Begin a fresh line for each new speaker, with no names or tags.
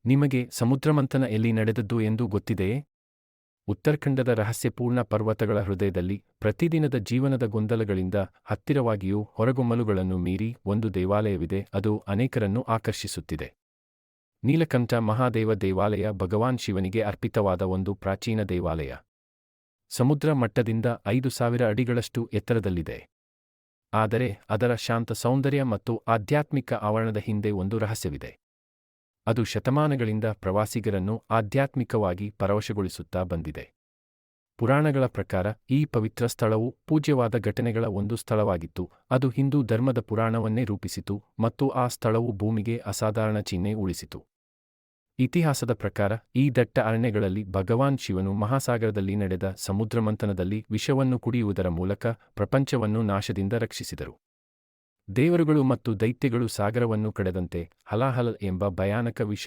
ನಿಮಗೆ ಸಮುದ್ರಮಂಥನ ಎಲ್ಲಿ ನಡೆದದ್ದು ಎಂದು ಗೊತ್ತಿದೆಯೇ? ಉತ್ತರಾಖಂಡದ ರಹಸ್ಯಪೂರ್ಣ ಪರ್ವತಗಳ ಹೃದಯದಲ್ಲಿ, ಪ್ರತಿದಿನದ ಜೀವನದ ಗೊಂದಲಗಳಿಂದ ಹತ್ತಿರವಾಗಿಯೂ ಹೊರಗೊಮ್ಮಲುಗಳನ್ನು ಮೀರಿ ಒಂದು ದೇವಾಲಯವಿದೆ. ಅದು ಅನೇಕರನ್ನು ಆಕರ್ಷಿಸುತ್ತಿದೆ. ನೀಲಕಂಠ ಮಹಾದೇವ ದೇವಾಲಯ ಭಗವಾನ್ ಶಿವನಿಗೆ ಅರ್ಪಿತವಾದ ಒಂದು ಪ್ರಾಚೀನ ದೇವಾಲಯ. ಸಮುದ್ರ ಮಟ್ಟದಿಂದ 5000 ಅಡಿಗಳಷ್ಟು ಎತ್ತರದಲ್ಲಿದೆ. ಆದರೆ ಅದರ ಶಾಂತ ಸೌಂದರ್ಯ ಮತ್ತು ಆಧ್ಯಾತ್ಮಿಕ ಆವರಣದ ಹಿಂದೆ ಒಂದು ರಹಸ್ಯವಿದೆ. ಅದು ಶತಮಾನಗಳಿಂದ ಪ್ರವಾಸಿಗರನ್ನು ಆಧ್ಯಾತ್ಮಿಕವಾಗಿ ಪರವಶಗೊಳಿಸುತ್ತಾ ಬಂದಿದೆ. ಪುರಾಣಗಳ ಪ್ರಕಾರ ಈ ಪವಿತ್ರ ಸ್ಥಳವು ಪೂಜ್ಯವಾದ ಘಟನೆಗಳ ಒಂದು ಸ್ಥಳವಾಗಿತ್ತು. ಅದು ಹಿಂದೂ ಧರ್ಮದ ಪುರಾಣವನ್ನೇ ರೂಪಿಸಿತು ಮತ್ತು ಆ ಸ್ಥಳವು ಭೂಮಿಗೆ ಅಸಾಧಾರಣ ಚಿಹ್ನೆ ಉಳಿಸಿತು. ಇತಿಹಾಸದ ಪ್ರಕಾರ ಈ ದಟ್ಟ ಅರಣ್ಯಗಳಲ್ಲಿ ಭಗವಾನ್ ಶಿವನು ಮಹಾಸಾಗರದಲ್ಲಿ ನಡೆದ ಸಮುದ್ರಮಂಥನದಲ್ಲಿ ವಿಷವನ್ನು ಕುಡಿಯುವುದರ ಮೂಲಕ ಪ್ರಪಂಚವನ್ನು ನಾಶದಿಂದ ರಕ್ಷಿಸಿದರು. ದೇವರುಗಳು ಮತ್ತು ದೈತ್ಯಗಳು ಸಾಗರವನ್ನು ಕಡೆದಂತೆ ಹಲಾಹಲ ಎಂಬ ಭಯಾನಕ ವಿಷ